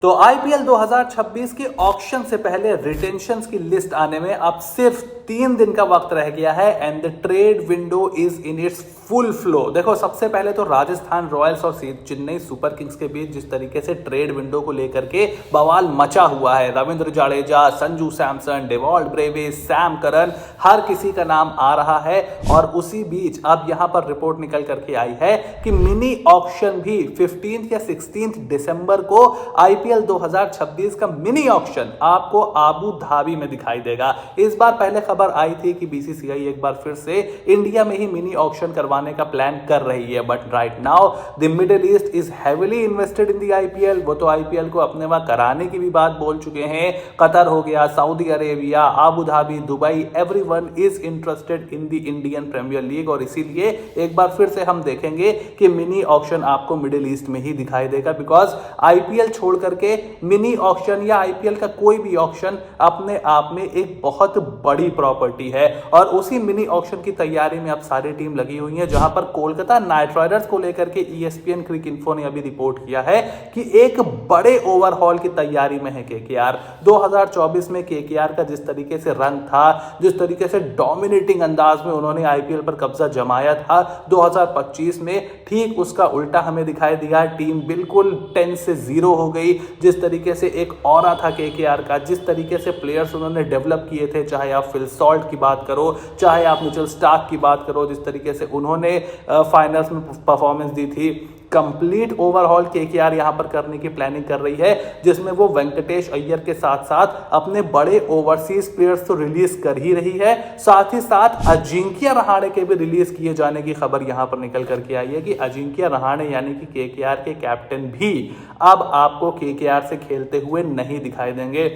तो आईपीएल 2026 के ऑक्शन से पहले रिटेंशंस की लिस्ट आने में अब सिर्फ 3 दिन का वक्त रह गया है and the trade window is in its full flow. देखो, सबसे पहले तो राजस्थान रॉयल्स और चेन्नई सुपर किंग्स के बीच जिस तरीके से ट्रेड विंडो को लेकर के बवाल मचा हुआ है, Ravindra Jadeja, Sanju Samson, Dewald Brevis, Sam Curran, हर किसी का नाम आ रहा है। और उसी बीच अब यहां पर रिपोर्ट निकल करके आई है कि मिनी ऑक्शन भी 15 या 16 दिसंबर को आईपीएल 2026 का मिनी ऑक्शन आपको आबू धाबी में दिखाई देगा। इस बार पहले खबर आई थी कि बीसीसीआई एक बार फिर से इंडिया में ही मिनी ऑक्शन करवाने का प्लान कर रही है, but right now the middle east is heavily invested in the IPL. वो तो आईपीएल को अपने वहां कराने की भी बात बोल चुके हैं। कतर हो गया, Saudi Arabia, Abu Dhabi, Dubai, everyone is interested in the Indian Premier League. और इसीलिए एक बार फिर से हम देखेंगे कि मिनी ऑक्शन आपको मिडिल ईस्ट में ही दिखाई देगा, बिकॉज आईपीएल छोड़ करके मिनी ऑक्शन या आईपीएल का कोई भी ऑक्शन अपने आप में एक बहुत बड़ी प्रॉपर्टी है। और उसी मिनी ऑक्शन की तैयारी में अब सारी टीम लगी हुई है, जहां पर कोलकाता नाइट राइडर्स को लेकर के ईएसपीएन क्रिक इन्फो ने अभी रिपोर्ट किया है कि एक बड़े ओवरहॉल की तैयारी में है केकेआर। 2024 में केकेआर का जिस तरीके से रन था, जिस तरीके से डोमिनेटिंग अंदाज में उन्होंने आईपीएल पर कब्जा जमाया था, 2025 में ठीक उसका उल्टा हमें दिखाई दिया। टीम बिल्कुल 10 से 0 हो गई। जिस तरीके से एक ऑरा था केकेआर का, जिस तरीके से प्लेयर्स उन्होंने डेवलप किए थे, चाहे आप फिल सॉल्ट की बात करो, चाहे आप मिचेल स्टार्क की बात करो, जिस तरीके से उन्होंने फाइनल्स में परफॉर्मेंस दी थी, कंप्लीट ओवरऑल केकेआर यहां पर करने की प्लानिंग कर रही है, जिसमें वो वेंकटेश अय्यर के साथ साथ अपने बड़े ओवरसीज प्लेयर्स तो रिलीज कर ही रही है, साथ ही साथ अजिंक्य रहाणे के भी रिलीज किए जाने की खबर यहां पर निकल करके आई है कि अजिंक्य रहाणे यानी कि केकेआर के कैप्टन भी अब आपको केकेआर से खेलते हुए नहीं दिखाई देंगे।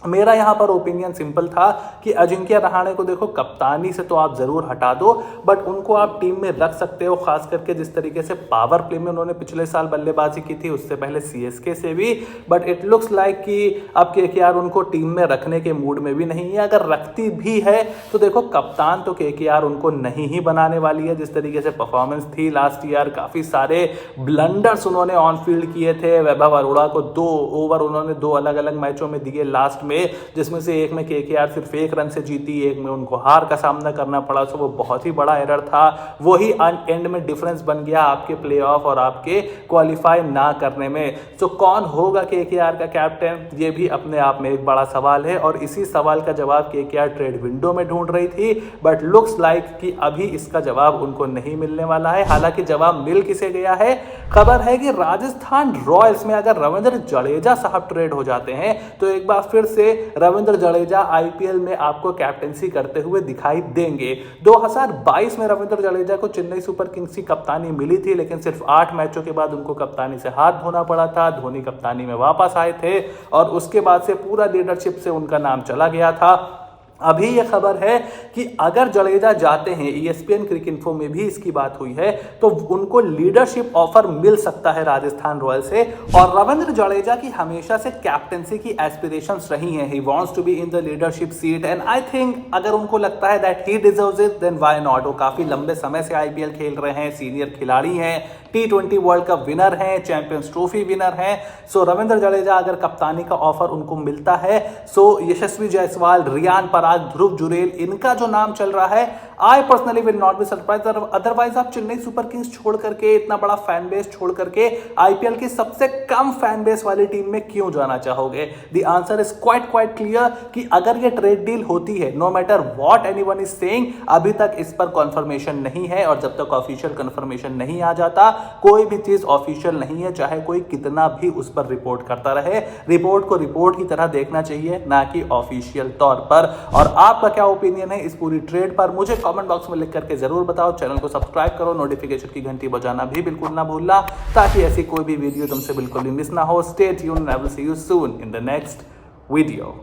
मेरा यहां पर ओपिनियन सिंपल था कि अजिंक्य रहाणे को देखो, कप्तानी से तो आप जरूर हटा दो, बट उनको आप टीम में रख सकते हो, खास करके जिस तरीके से पावर प्ले में उन्होंने पिछले साल बल्लेबाजी की थी, उससे पहले सीएसके से भी। बट इट लुक्स लाइक कि अब केकेआर उनको टीम में रखने के मूड में भी नहीं है। अगर रखती भी है तो देखो, कप्तान तो केकेआर उनको नहीं ही बनाने वाली है। जिस तरीके से परफॉर्मेंस थी लास्ट ईयर, काफी सारे ब्लंडर्स उन्होंने ऑन फील्ड किए थे। वैभव अरोड़ा को 2 ओवर उन्होंने 2 अलग अलग मैचों में दिए लास्ट में, जिसमें से एक में केकेआर सिर्फ 1 रन से जीती, एक में उनको हार का सामना करना पड़ा। सो वो बहुत ही बड़ा एरर था। वही एंड में डिफरेंस बन गया आपके प्लेऑफ और आपके क्वालिफाई ना करने में। सो कौन होगा केकेआर का कैप्टन, ये भी अपने आप में एक बड़ा सवाल है। और इसी सवाल का जवाब केकेआर ट्रेड विंडो में ढूंढ रही थी, बट लुक्स लाइक कि अभी इसका जवाब उनको नहीं मिलने वाला है। हालांकि जवाब मिल किसे गया है, खबर है कि राजस्थान रॉयल्स में अगर रविंद्र जडेजा साहब ट्रेड हो जाते हैं तो एक बार फिर से रविंद्र जडेजा आईपीएल में आपको कैप्टेंसी करते हुए दिखाई देंगे। 2022 में रविंद्र जडेजा को चेन्नई सुपर किंग्स की कप्तानी मिली थी, लेकिन सिर्फ 8 मैचों के बाद उनको कप्तानी से हाथ धोना पड़ा था। धोनी कप्तानी में वापस आए थे और उसके बाद से पूरा लीडरशिप से उनका नाम चला गया था। अभी यह खबर है कि अगर जडेजा जाते हैं, ईएसपीएन क्रिक इन्फो में भी इसकी बात हुई है, तो उनको लीडरशिप ऑफर मिल सकता है राजस्थान रॉयल्स से। और रविंद्र जडेजा की हमेशा से कैप्टेंसी की एस्पिरेशंस रही हैं। He wants to be in the leadership seat and I think अगर उनको लगता है that he deserves it, then why not. वो काफी लंबे समय से आईपीएल खेल रहे हैं, सीनियर खिलाड़ी हैं, T20 वर्ल्ड कप विनर हैं, चैंपियंस ट्रॉफी विनर हैं। सो रविंद्र जडेजा अगर कप्तानी का ऑफर उनको मिलता है, सो यशस्वी जायसवाल, रियान पराग, ध्रुव जुरेल, इनका जो नाम चल रहा है, I personally will not be surprise. Otherwise आप चेन्नई सुपर किंग्स छोड़ करके, इतना बड़ा फैन बेस छोड़ करके आईपीएल की सबसे कम फैन बेस वाली टीम में क्यों जाना चाहोगे? The answer is quite clear कि अगर ये ट्रेड डील होती है, no matter what anyone is saying, अभी तक इस पर कंफर्मेशन नहीं है। और जब तक ऑफिशियल कंफर्मेशन नहीं आ जाता, कोई भी चीज ऑफिशियल नहीं है, चाहे कोई कितना भी उस पर रिपोर्ट करता रहे। रिपोर्ट को रिपोर्ट की तरह देखना चाहिए, ना कि ऑफिशियल तौर पर। और आपका क्या ओपिनियन है इस पूरी ट्रेड पर, मुझे कमेंट बॉक्स में लिख करके जरूर बताओ। चैनल को सब्सक्राइब करो, नोटिफिकेशन की घंटी बजाना भी बिल्कुल ना भूलना, ताकि ऐसी कोई भी वीडियो तुमसे बिल्कुल भी मिस ना हो। Stay tuned, I will see you soon in the next video.